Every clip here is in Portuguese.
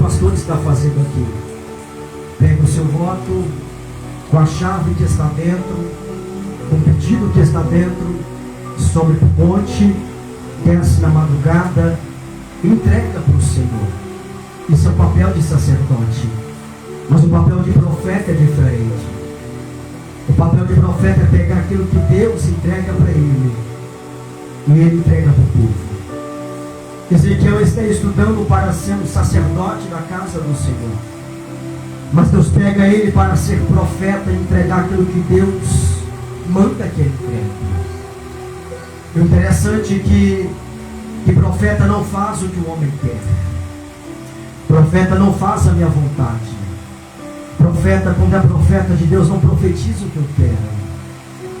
pastor está fazendo aqui. Pega o seu voto com a chave que está dentro, com o pedido que está dentro, sobre o monte, desce na madrugada, entrega para o Senhor. Isso é o papel de sacerdote. Mas o papel de profeta é diferente. O papel de profeta é pegar aquilo que Deus entrega para ele, e ele entrega para o povo. Ezequiel está estudando para ser um sacerdote da casa do Senhor, mas Deus pega ele para ser profeta e entregar aquilo que Deus manda que ele entregue. O interessante é que profeta não faz o que o homem quer. Profeta não faz a minha vontade. Profeta, quando é profeta de Deus, não profetiza o que eu quero.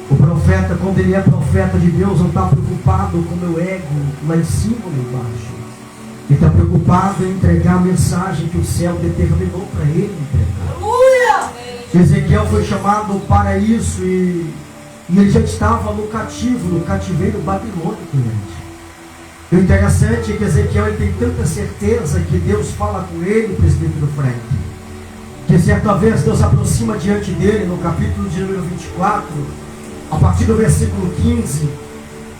O profeta, quando ele é profeta de Deus, não está preocupado com o meu ego lá em cima ou lá embaixo. Ele está preocupado em entregar a mensagem que o céu determinou para ele entregar. Aleluia! Ezequiel foi chamado para isso e ele já estava no cativeiro babilônico, gente. O interessante é que Ezequiel ele tem tanta certeza que Deus fala com ele, presbítero Frank, que certa vez Deus aproxima diante dele, no capítulo de número 24, a partir do versículo 15,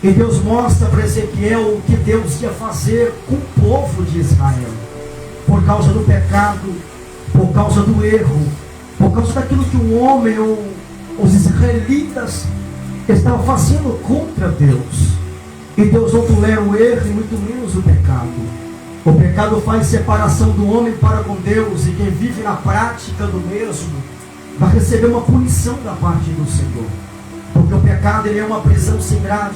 e Deus mostra para Ezequiel o que Deus ia fazer com o povo de Israel, por causa do pecado, por causa do erro, por causa daquilo que o homem, ou os israelitas, estavam fazendo contra Deus. E Deus não tolera o erro e muito menos o pecado. O pecado faz separação do homem para com Deus, e quem vive na prática do mesmo vai receber uma punição da parte do Senhor. Porque o pecado ele é uma prisão sem grade,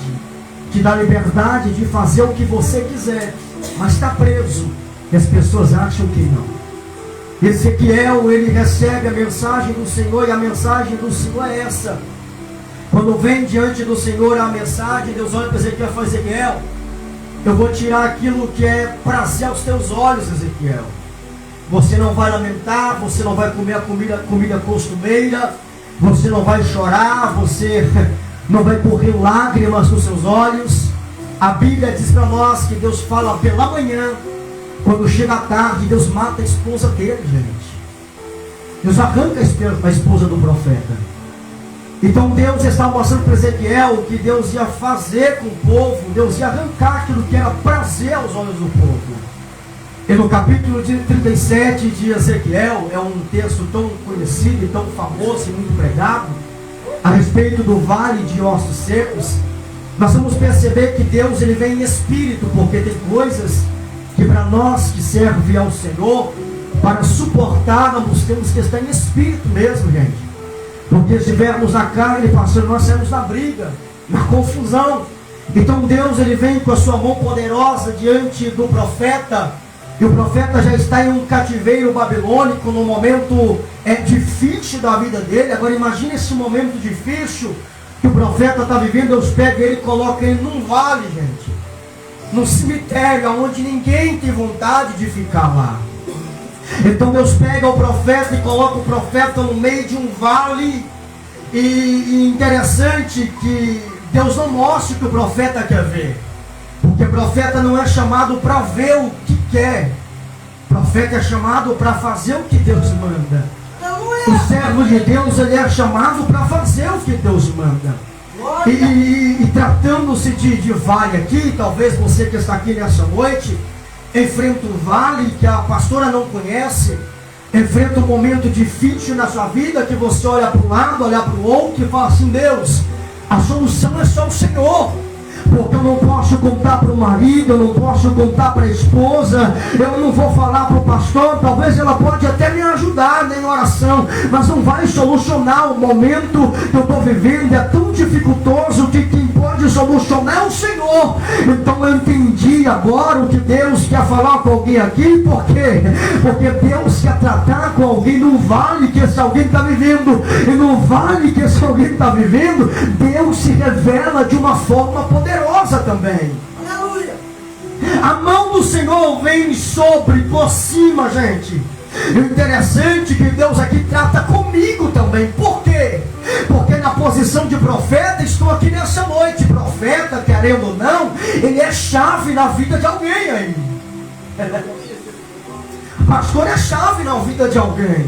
que dá liberdade de fazer o que você quiser, mas está preso, e as pessoas acham que não. Ezequiel ele recebe a mensagem do Senhor, e a mensagem do Senhor é essa. Quando vem diante do Senhor a mensagem, Deus olha para Ezequiel e fala: Ezequiel, eu vou tirar aquilo que é prazer aos teus olhos, Ezequiel. Você não vai lamentar, você não vai comer a comida costumeira, você não vai chorar, você não vai correr lágrimas nos seus olhos. A Bíblia diz para nós que Deus fala pela manhã, quando chega a tarde, Deus mata a esposa dele, gente. Deus arranca a esposa do profeta. Então Deus está mostrando para Ezequiel o que Deus ia fazer com o povo. Deus ia arrancar aquilo que era prazer aos olhos do povo. E no capítulo 37 de Ezequiel, é um texto tão conhecido e tão famoso e muito pregado, a respeito do vale de ossos secos, nós vamos perceber que Deus ele vem em espírito, porque tem coisas que para nós que servem ao Senhor, para suportarmos, temos que estar em espírito mesmo, gente. Porque se estivermos na carne, pastor, nós seremos na briga, na confusão. Então Deus ele vem com a sua mão poderosa diante do profeta, e o profeta já está em um cativeiro babilônico, num momento difícil da vida dele. Agora imagine esse momento difícil que o profeta está vivendo. Deus pega ele e coloca ele num vale, gente, num cemitério, onde ninguém tem vontade de ficar lá. Então Deus pega o profeta e coloca o profeta no meio de um vale. E interessante que Deus não mostra o que o profeta quer ver, porque o profeta não é chamado para ver o que quer. O profeta é chamado para fazer o que Deus manda. O servo de Deus ele é chamado para fazer o que Deus manda. E tratando-se de vale aqui, talvez você que está aqui nessa noite enfrenta um vale que a pastora não conhece, enfrenta um momento difícil na sua vida, que você olha para um lado, olha para o outro e fala assim: Deus, a solução é só o Senhor, porque eu não posso contar para o marido, eu não posso contar para a esposa, eu não vou falar para o pastor, talvez ela pode até me ajudar em oração, mas não vai solucionar o momento que eu estou vivendo. É tão dificultoso que quem pode solucionar é o Senhor. Então eu entendi agora o que Deus quer falar com alguém aqui. Por quê? Porque Deus quer tratar com alguém no vale que esse alguém está vivendo, e no vale que esse alguém está vivendo, Deus se revela de uma forma poderosa também. Aleluia! A mão do Senhor vem sobre, por cima, gente. E o interessante é que Deus aqui trata comigo também. Por quê? Porque na posição de profeta estou aqui nessa noite. Profeta, querendo ou não, ele é chave na vida de alguém aí. Pastor é chave na vida de alguém.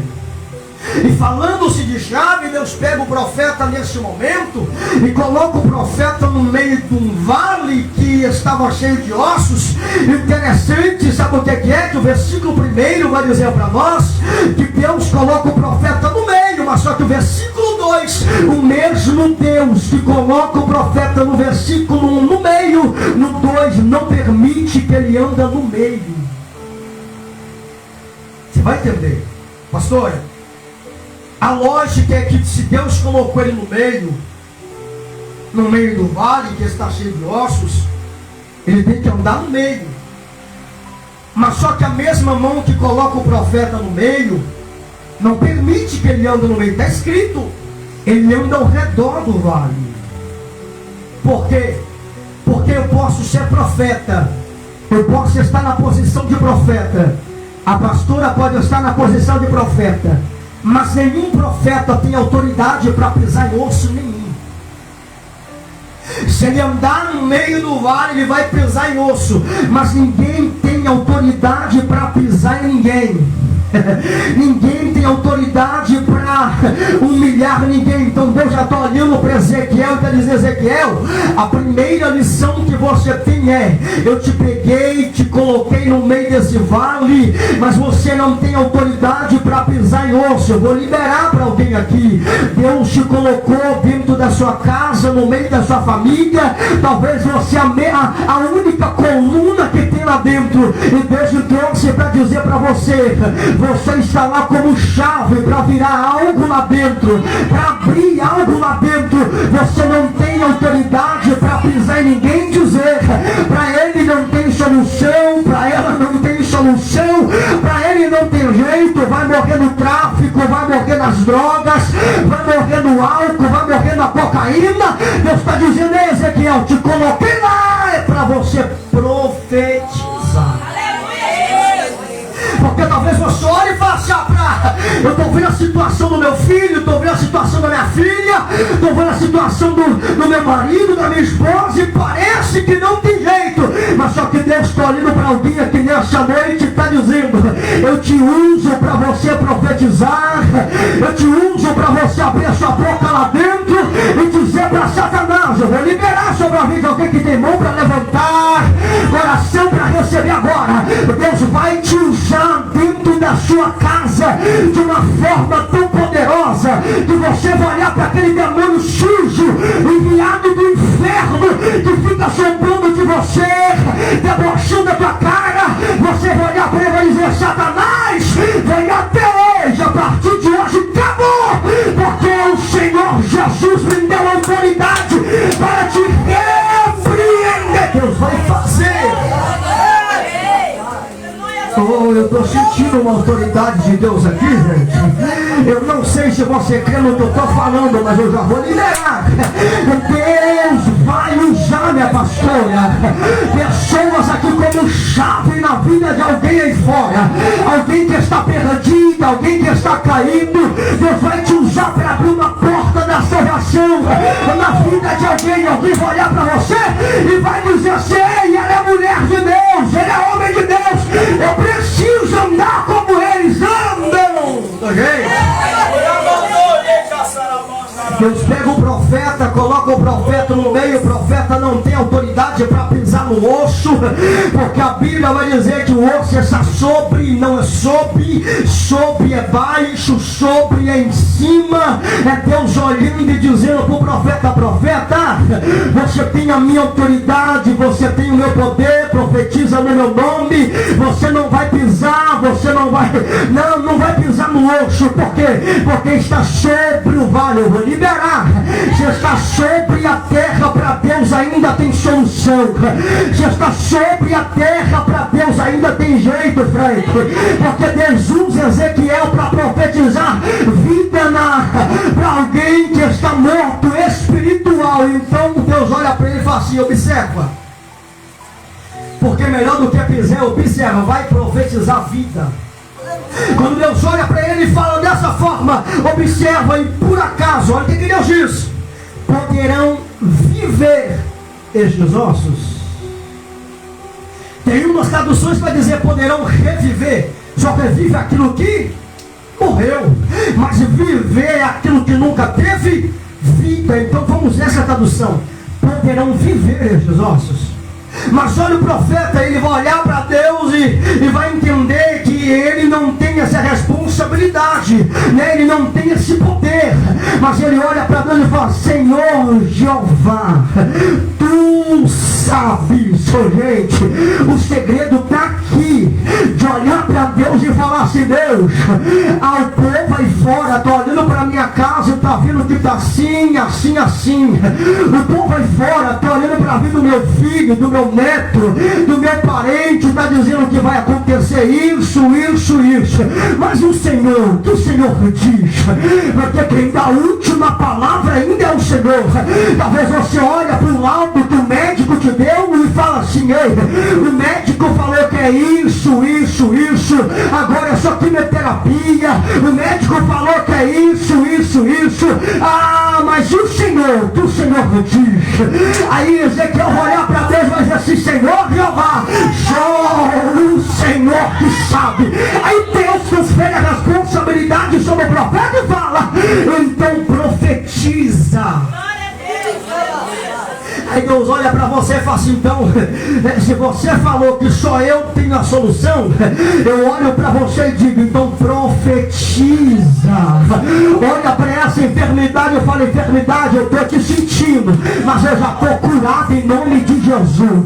E falando-se de chave, Deus pega o profeta nesse momento e coloca o profeta no meio de um vale que estava cheio de ossos. Interessante, sabe o que é? Que o versículo 1 vai dizer para nós que Deus coloca o profeta no meio, mas só que o versículo 2, o mesmo Deus que coloca o profeta no versículo 1 no meio, no 2 não permite que ele anda no meio. Você vai entender, pastor? A lógica é que se Deus colocou ele no meio do vale que está cheio de ossos, ele tem que andar no meio. Mas só que a mesma mão que coloca o profeta no meio, não permite que ele ande no meio. Está escrito, ele anda ao redor do vale. Por quê? Porque eu posso ser profeta, eu posso estar na posição de profeta, a pastora pode estar na posição de profeta, mas nenhum profeta tem autoridade para pisar em osso nenhum. Se ele andar no meio do vale, ele vai pisar em osso, mas ninguém tem autoridade para pisar em ninguém. Ninguém tem autoridade para humilhar ninguém. Então Deus já está olhando para Ezequiel e está dizendo: Ezequiel, a primeira lição que você tem é: eu te peguei, te coloquei no meio desse vale, mas você não tem autoridade para pisar em osso. Eu vou liberar para alguém aqui. Deus te colocou dentro da sua casa, no meio da sua família. Talvez você a única coluna que tem lá dentro, e Deus te trouxe para dizer para você: você está lá como chave para virar algo lá dentro, para abrir algo lá dentro. Você não tem autoridade para pisar em ninguém, dizer para ele não tem solução, para ela não tem solução, para ele não tem jeito, vai morrer no tráfico, vai morrer nas drogas, vai morrer no álcool, vai morrer na cocaína. Deus está dizendo: Ezequiel, te coloquei lá, é para você profetizar. Porque talvez você olhe e fale assim: eu estou vendo a situação do meu filho, estou vendo a situação da minha filha, estou vendo a situação do meu marido, da minha esposa, e parece que não tem jeito. Mas só que Deus está olhando para alguém aqui nessa noite e está dizendo: eu te uso para você profetizar, eu te uso para você abrir a sua boca lá dentro e dizer para Satanás: eu vou liberar sobre a vida de alguém que tem mão para levantar, coração para receber agora. Deus vai te usar dentro da sua casa de uma forma tão poderosa que você vai olhar para aquele demônio sujo, enviado do inferno, que fica assombrando de você, debochando a tua cara. Você vai olhar para ele e vai dizer: Satanás, vem até hoje, a partir de hoje acabou, porque o Senhor Jesus me deu autoridade para te repreender. Deus vai fazer. Oh, eu estou sentindo uma autoridade de Deus aqui, gente. Eu não sei se você crê no que eu estou falando, mas eu já vou liberar. Deus vai usar, minha pastora, pessoas aqui como chave na vida de alguém aí fora. Alguém que está perdido, alguém que está caído. Deus vai te usar para abrir uma porta da salvação na vida de alguém. Alguém vai olhar para você e vai dizer assim: ei, ela é mulher de Deus, ele é homem de Deus. Eu preciso andar como eles andam. Deus pega o profeta, coloca o profeta no meio. O profeta não tem autoridade para pisar no osso, porque a Bíblia vai dizer que o osso está sobre, não é sobre é baixo, sobre é em cima. É Deus olhando e dizendo para o profeta: profeta, você tem a minha autoridade, você tem o meu poder, profetiza no meu nome. Você não vai pisar, você não vai pisar no osso. Por quê? Porque está sobre o vale. Eu vou liberar. Se está sobre a terra, para Deus ainda tem solução. Se está sobre a terra, para Deus ainda tem jeito, Frank. Porque Deus usa Ezequiel para profetizar vida para alguém que está morto espiritual. Então Deus olha para ele e fala assim: observa. Porque melhor do que pisar, observa, vai profetizar vida. Quando Deus olha para ele e fala dessa forma, observa, e por acaso, olha o que Deus diz: poderão viver estes ossos. Tem umas traduções para dizer poderão reviver, só revive aquilo que morreu. Mas viver é aquilo que nunca teve vida. Então vamos nessa tradução. Poderão viver estes ossos. Mas olha o profeta, ele vai olhar para Deus e vai entender que ele não tem essa responsabilidade, né? Ele não tem esse poder. Mas ele olha para Deus e fala: Senhor Jeová, tu sabes, gente. O segredo está aqui, de olhar para Deus e falar assim: Deus, ao povo aí fora, estou olhando para minha casa e está vendo que está assim, assim, assim. O povo aí fora, estou olhando para a vida do meu filho, do meu neto, do meu parente, está dizendo que vai acontecer isso. Mas o Senhor, que o Senhor diz, porque quem dá a última palavra ainda é o Senhor. Talvez você olhe para o laudo que o médico te deu e fala assim: ei, o médico falou que é isso, agora é só quimioterapia, o médico falou que é isso. Mas o Senhor, que o Senhor diz. Aí Ezequiel vai olhar para Deus e vai dizer assim: Senhor Jeová, só o Senhor que sabe. Aí Deus transfere a responsabilidade sobre o profeta e fala: então profetiza. Aí Deus olha para você e fala assim: então, se você falou que só eu tenho a solução, eu olho para você e digo: então profetiza. Olha para essa enfermidade, eu falo: enfermidade, eu estou te sentindo, mas eu já estou curado em nome de Jesus.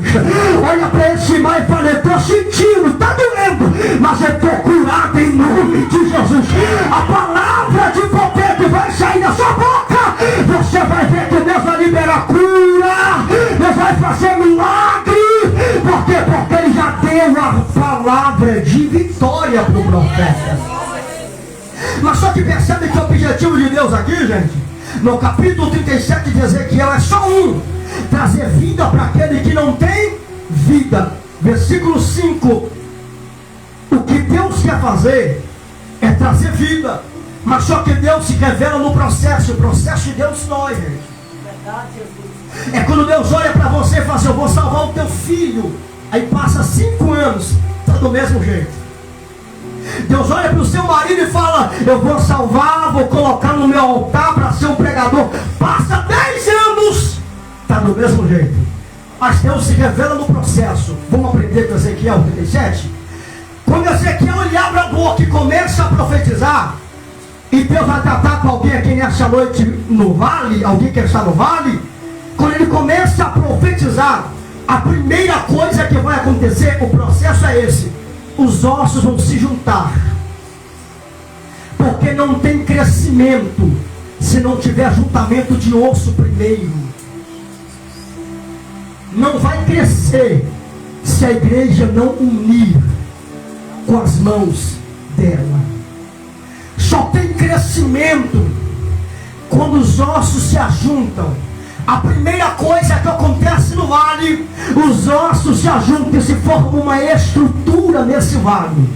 Olha para esse mal e fala: eu estou sentindo, está doendo, mas eu estou curado em nome de Jesus. A palavra de poder que vai sair da sua boca, você vai ver que Deus vai liberar cura, Deus vai fazer milagre. Por quê? Porque ele já deu a palavra de vitória para o profeta. Mas só que percebe que o objetivo de Deus aqui, gente, no capítulo 37 de Ezequiel, é só um: trazer vida para aquele que não tem vida. Versículo 5. O que Deus quer fazer é trazer vida. Mas só que Deus se revela no processo. O processo de Deus dói, gente. É quando Deus olha para você e fala assim: eu vou salvar o teu filho. Aí passa 5 anos, está do mesmo jeito. Deus olha para o seu marido e fala: eu vou salvar, vou colocar no meu altar para ser um pregador. Passa 10 anos, está do mesmo jeito. Mas Deus se revela no processo. Vamos aprender com Ezequiel 37? Quando Ezequiel ele abre a boca e começa a profetizar, e Deus vai tratar com alguém aqui nessa noite no vale, alguém que está no vale. Quando ele começa a profetizar, a primeira coisa que vai acontecer, o processo é esse: os ossos vão se juntar. Porque não tem crescimento se não tiver juntamento de osso primeiro. Não vai crescer se a igreja não unir com as mãos dela. Só tem crescimento quando os ossos se ajuntam. A primeira coisa que acontece no vale, os ossos se ajuntam e se forma uma estrutura nesse vale.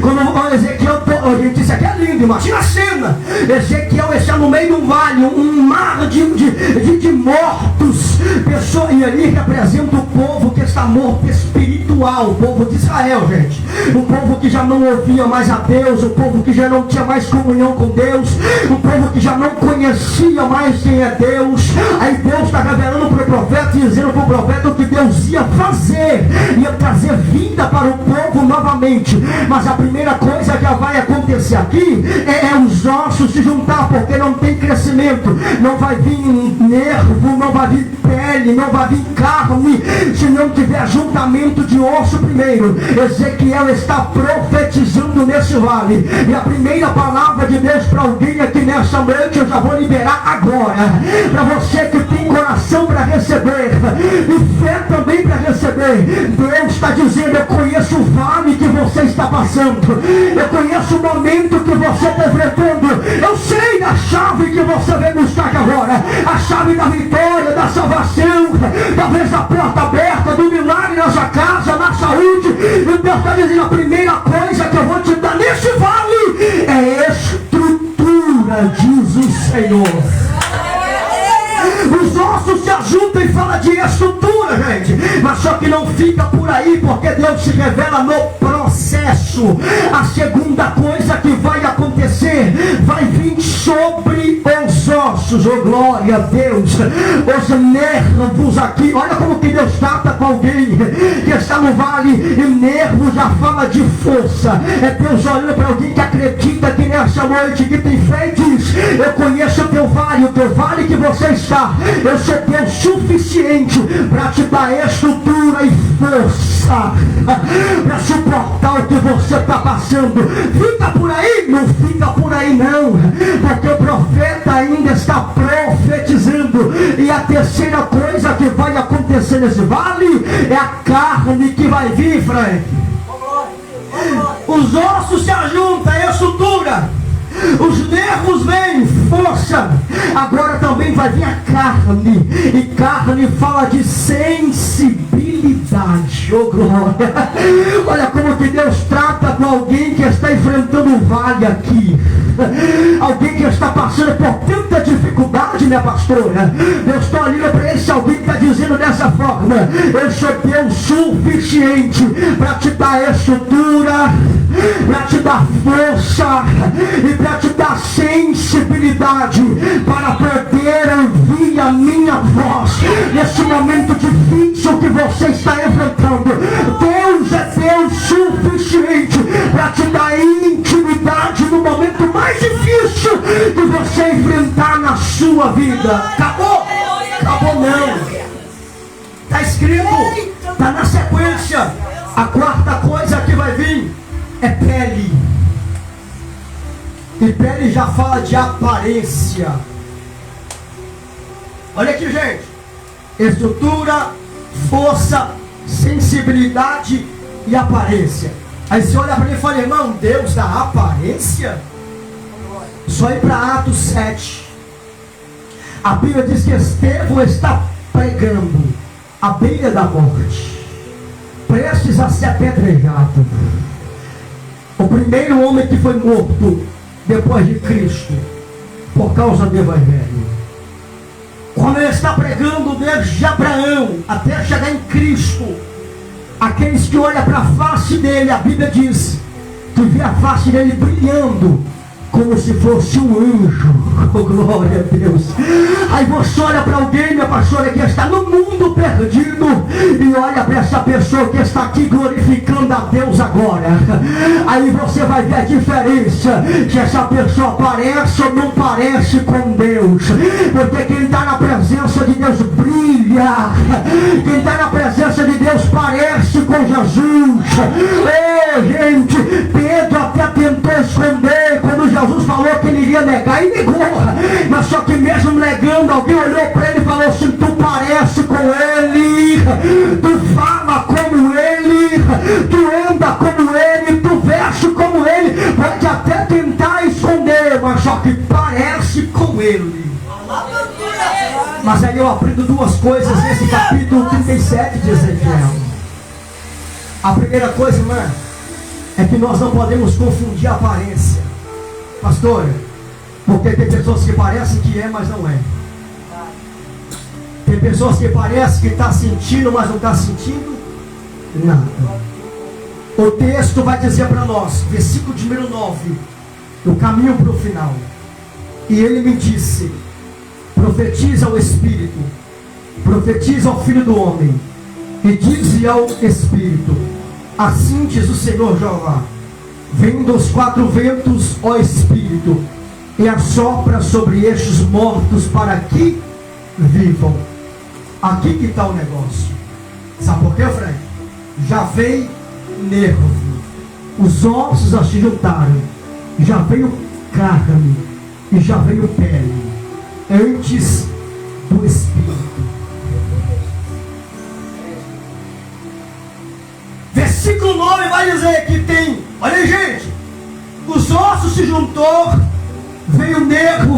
Quando Ezequiel, gente, isso aqui é lindo, imagina a cena. Ezequiel está no meio de um vale, um mar de mortos, pessoas, e ali representa o povo que está morto espiritual, o povo de Israel, gente. O povo que já não ouvia mais a Deus, o povo que já não tinha mais comunhão com Deus, o povo que já não conhecia mais quem é Deus. Aí Deus está revelando para o profeta e dizendo para o profeta o que Deus ia fazer, ia trazer vida para o povo novamente. Mas a primeira coisa que vai acontecer aqui é os ossos se juntar, porque não tem crescimento. Não vai vir nervo, não vai vir pele, não vai vir carne, se não tiver juntamento de osso primeiro. Ezequiel está profetizando nesse vale, e a primeira palavra de Deus para alguém aqui nessa noite eu já vou liberar agora, para você que tem coração para receber e fé também para receber. Deus está dizendo: eu conheço o vale que você está passando, eu conheço o momento que você está enfrentando, eu sei da chave que você vem buscar agora, a chave da vitória, da salvação, talvez a porta aberta do milagre na sua casa, na saúde. E Deus está dizendo: a primeira coisa que eu vou te dar nesse vale é estrutura, diz o Senhor. Os ossos se ajuntam e fala de estrutura, gente. Mas só que não fica por aí, porque Deus se revela no processo. processo, a segunda coisa que vai acontecer, vai vir sobre os ossos, oh glória a Deus, os nervos aqui. Olha como que Deus trata com alguém que está no vale, e nervo já fala de força. É Deus olhando para alguém que acredita que nessa noite, que tem fé, diz: eu conheço o teu vale que você está, eu sou Deus suficiente para te dar estrutura e força para suportar o que você está passando. Fica por aí? Não fica por aí não, porque o profeta ainda está profetizando. E a terceira coisa que vai acontecer nesse vale é a carne que vai vir, Frank. Os ossos se ajuntam, é estrutura. Os nervos vêm, força. Agora também vai vir a carne. E carne fala de sensibilidade. Oh glória. Olha como que Deus trata com alguém que está enfrentando um vale aqui. Alguém que está passando por tanta dificuldade, minha pastora. Deus está olhando para esse alguém que está dizendo dessa forma: eu sou Deus suficiente para te dar estrutura, para te dar força e para te dar sensibilidade para poder ouvir a minha voz nesse momento difícil que você está enfrentando. Deus é Deus suficiente para te dar intimidade no momento mais difícil que você enfrentar na sua vida. Acabou? Acabou não. Está escrito, está na sequência. A quarta coisa que vai vir é pele. E pele já fala de aparência. Olha aqui, gente. Estrutura, força, sensibilidade e aparência. Aí você olha para ele e fala: irmão, Deus da aparência? Só ir para Atos 7. A Bíblia diz que Estevão está pregando à beira da morte, prestes a ser apedrejado. O primeiro homem que foi morto depois de Cristo, por causa do Evangelho. Quando ele está pregando desde Abraão até chegar em Cristo, aqueles que olham para a face dele, a Bíblia diz que vê a face dele brilhando como se fosse um anjo. Oh, glória a Deus. Aí você olha para alguém, minha pastora, que está no mundo perdido, e olha para essa pessoa que está aqui glorificando a Deus agora. Aí você vai ver a diferença, se essa pessoa parece ou não parece com Deus. Porque quem está na presença de Deus brilha. Quem está na presença de Deus parece com Jesus. Oh, gente, Pedro até tentou esconder quando Jesus falou que ele iria negar, e negou. Mas só que mesmo negando, alguém olhou para ele e falou assim: tu parece com ele, tu fala como ele, tu anda como ele, tu veste como ele. Pode até tentar esconder, mas só que parece com ele. Mas aí eu aprendo duas coisas nesse capítulo 37 de Ezequiel. A primeira coisa, irmã, é que nós não podemos confundir a aparência, pastora, porque tem pessoas que parecem que é, mas não é. Tem pessoas que parecem que está sentindo, mas não está sentindo nada. O texto vai dizer para nós, versículo de número 9, o caminho para o final. E ele me disse: profetiza ao Espírito, profetiza ao Filho do Homem, e dize ao Espírito: assim diz o Senhor Jeová, vem dos quatro ventos, ó Espírito, e assopra sobre estes mortos para que vivam. Aqui que está o negócio. Sabe por quê, Frank? Já veio nervo, os ossos já se juntaram, já veio carne e já veio pele, antes do Espírito. Versículo 9 vai dizer que tem, olha aí, gente, os ossos se juntou, veio nervo,